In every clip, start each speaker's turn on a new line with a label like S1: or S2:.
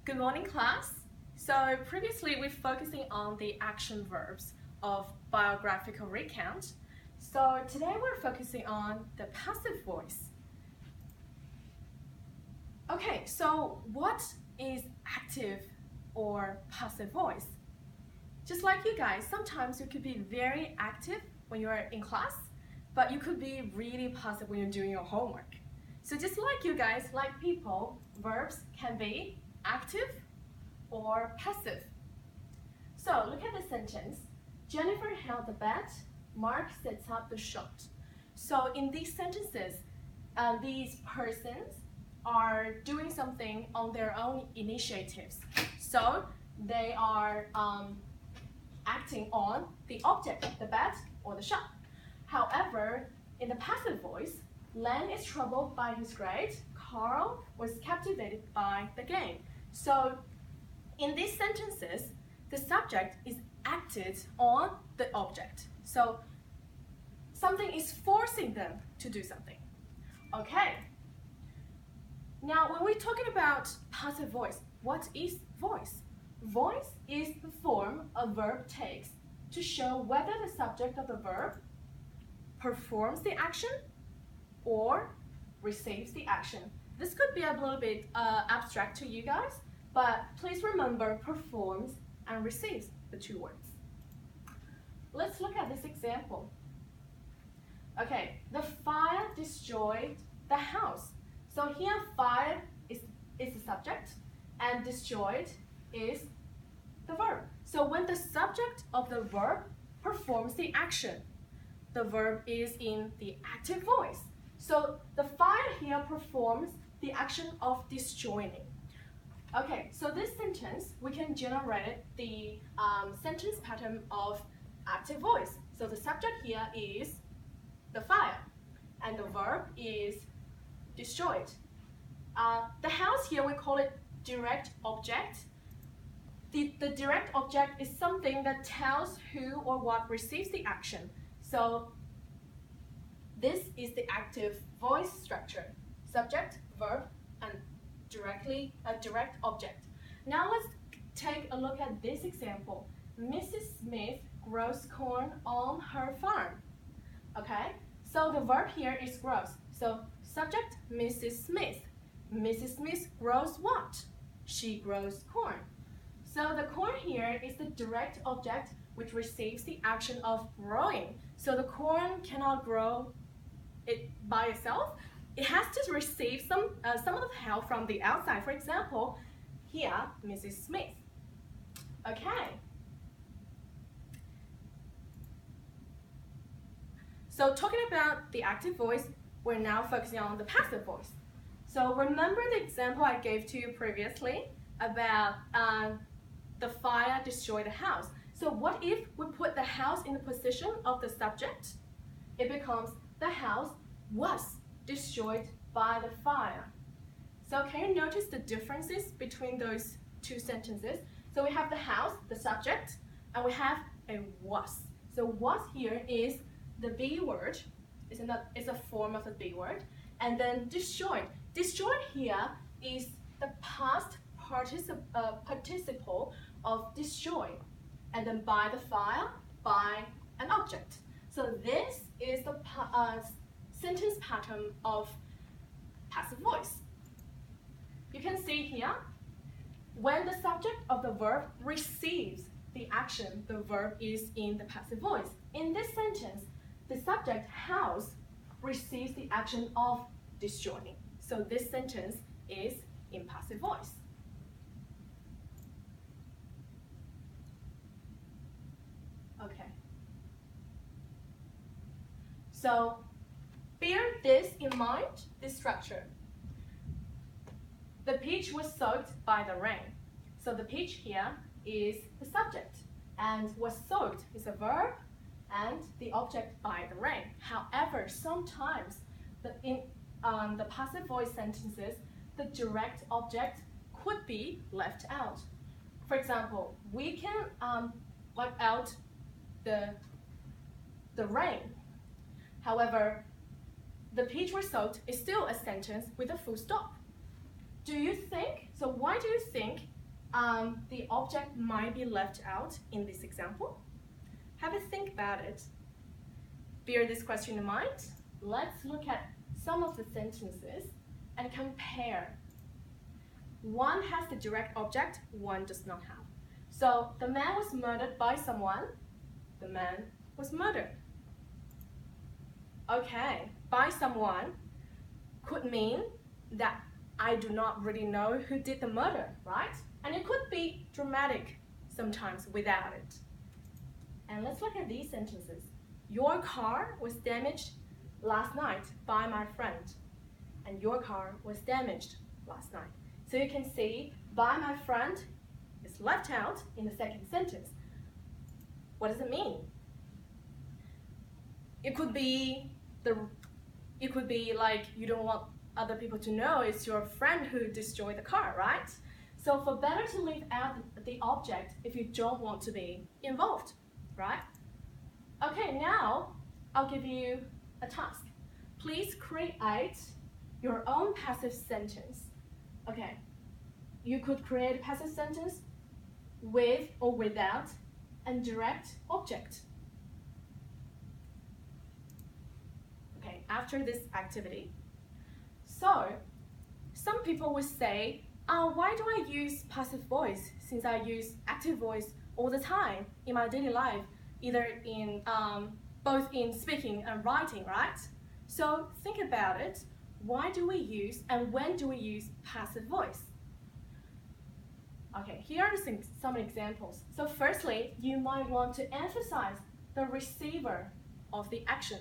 S1: Good morning, class. So previously we're focusing on the action verbs of biographical recount. So today we're focusing on the passive voice. Okay, so what is active or passive voice? Just like you guys, sometimes you could be very active when you're in class, but you could be really passive when you're doing your homework. So just like you guys, like people, verbs can be active or passive. So look at the sentence. Jennifer held the bat, Mark sets up the shot. So in these sentences, these persons are doing something on their own initiatives. So they are acting on the object, the bat or the shot. However, in the passive voice, Len is troubled by his grade, Carl was captivated by the game. So in these sentences, the subject is acted on the object. So something is forcing them to do something. Okay. Now, when we're talking about passive voice, what is voice? Voice is the form a verb takes to show whether the subject of the verb performs the action or receives the action. This could be a little bit abstract to you guys, but please remember performs and receives, the two words. Let's look at this example. Okay, the fire destroyed the house. So here fire is the subject and destroyed is the verb. So when the subject of the verb performs the action, the verb is in the active voice. So the fire here performs the action of destroying. Okay, so this sentence, we can generate the sentence pattern of active voice. So the subject here is the fire, and the verb is destroyed. The house here, we call it direct object. The direct object is something that tells who or what receives the action. So this is the active voice structure. Subject, verb, and a direct object. Now let's take a look at this example. Mrs. Smith grows corn on her farm. Okay, so the verb here is grows. So subject, Mrs. Smith. Mrs. Smith grows what? She grows corn. So the corn here is the direct object which receives the action of growing. So the corn cannot grow it by itself. It has to receive some of the help from the outside. For example, here, Mrs. Smith. Okay. So talking about the active voice, we're now focusing on the passive voice. So remember the example I gave to you previously about the fire destroyed the house. So what if we put the house in the position of the subject? It becomes the house was destroyed by the fire. So can you notice the differences between those two sentences? So we have the house, the subject, and we have a was. So was here is the be word, it's a form of the be word, and then destroyed. Destroyed here is the past participle of destroy, and then by the fire, by an object. So this is the sentence pattern of passive voice. You can see here, when the subject of the verb receives the action, the verb is in the passive voice. In this sentence, the subject house receives the action of destroying. So this sentence is in passive voice. Okay. So bear this in mind, this structure. The peach was soaked by the rain. So the peach here is the subject, and was soaked is a verb, and the object by the rain. However, sometimes in the passive voice sentences, the direct object could be left out. For example, we can wipe out the rain. However, the peach was soaked is still a sentence with a full stop. Do you think, so why do you think the object might be left out in this example? Have a think about it. Bear this question in mind. Let's look at some of the sentences and compare. One has the direct object, one does not have. So the man was murdered by someone. The man was murdered. Okay, by someone could mean that I do not really know who did the murder, right? And it could be dramatic sometimes without it. And let's look at these sentences. Your car was damaged last night by my friend. And your car was damaged last night. So you can see by my friend is left out in the second sentence. What does it mean? It could be like you don't want other people to know it's your friend who destroyed the car, right? So for better to leave out the object if you don't want to be involved, right? Okay, now I'll give you a task. Please create your own passive sentence. Okay, you could create a passive sentence with or without a direct object. Okay, after this activity. So, some people would say, why do I use passive voice since I use active voice all the time in my daily life, either in both in speaking and writing, right? So think about it. Why do we use and when do we use passive voice? Okay, here are some examples. So firstly, you might want to emphasize the receiver of the action.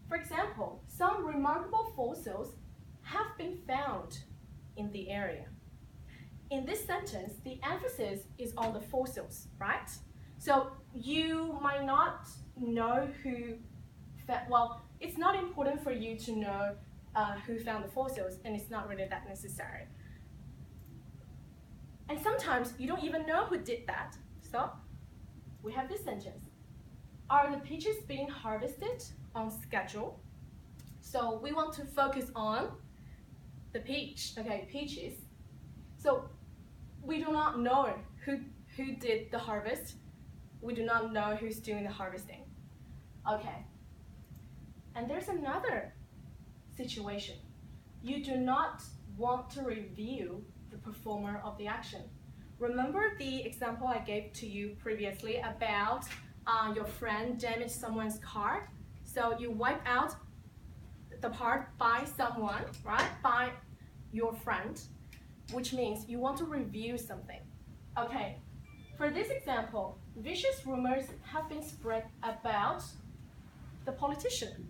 S1: For example, some remarkable fossils have been found in the area. In this sentence, the emphasis is on the fossils, right? So you might not know who, well, it's not important for you to know who found the fossils, and it's not really that necessary. And sometimes you don't even know who did that. So we have this sentence. Are the peaches being harvested on schedule? So we want to focus on the peach, okay, peaches. So we do not know who did the harvest. We do not know who's doing the harvesting. Okay. And there's another situation. You do not want to review the performer of the action. Remember the example I gave to you previously about your friend damaged someone's car? So you wipe out the part by someone, right? By your friend, which means you want to review something. Okay, for this example, vicious rumors have been spread about the politician.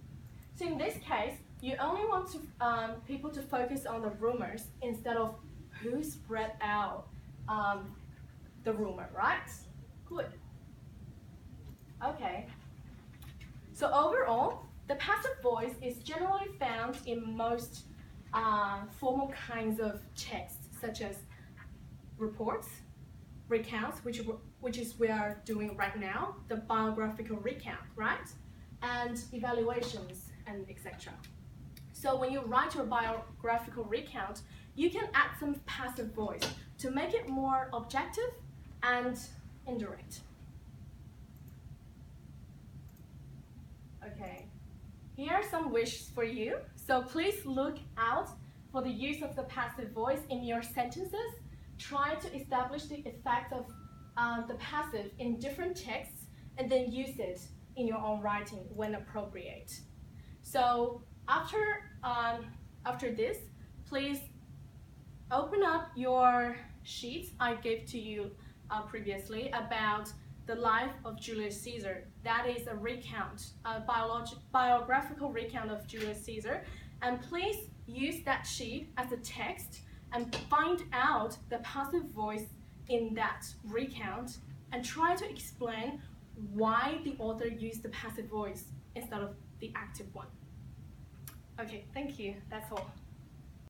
S1: So in this case, you only want to, people to focus on the rumors instead of who spread out the rumor, right? Good. Okay. So overall, the passive voice is generally found in most formal kinds of texts, such as reports, recounts, which is we are doing right now, the biographical recount, right? And evaluations, and etc. So when you write your biographical recount, you can add some passive voice to make it more objective and indirect. Okay, here are some wishes for you. So please look out for the use of the passive voice in your sentences. Try to establish the effect of the passive in different texts and then use it in your own writing when appropriate. So after this, please open up your sheets I gave to you previously about the life of Julius Caesar. That is a recount, a biographical recount of Julius Caesar. And please use that sheet as a text and find out the passive voice in that recount and try to explain why the author used the passive voice instead of the active one. Okay, thank you. That's all.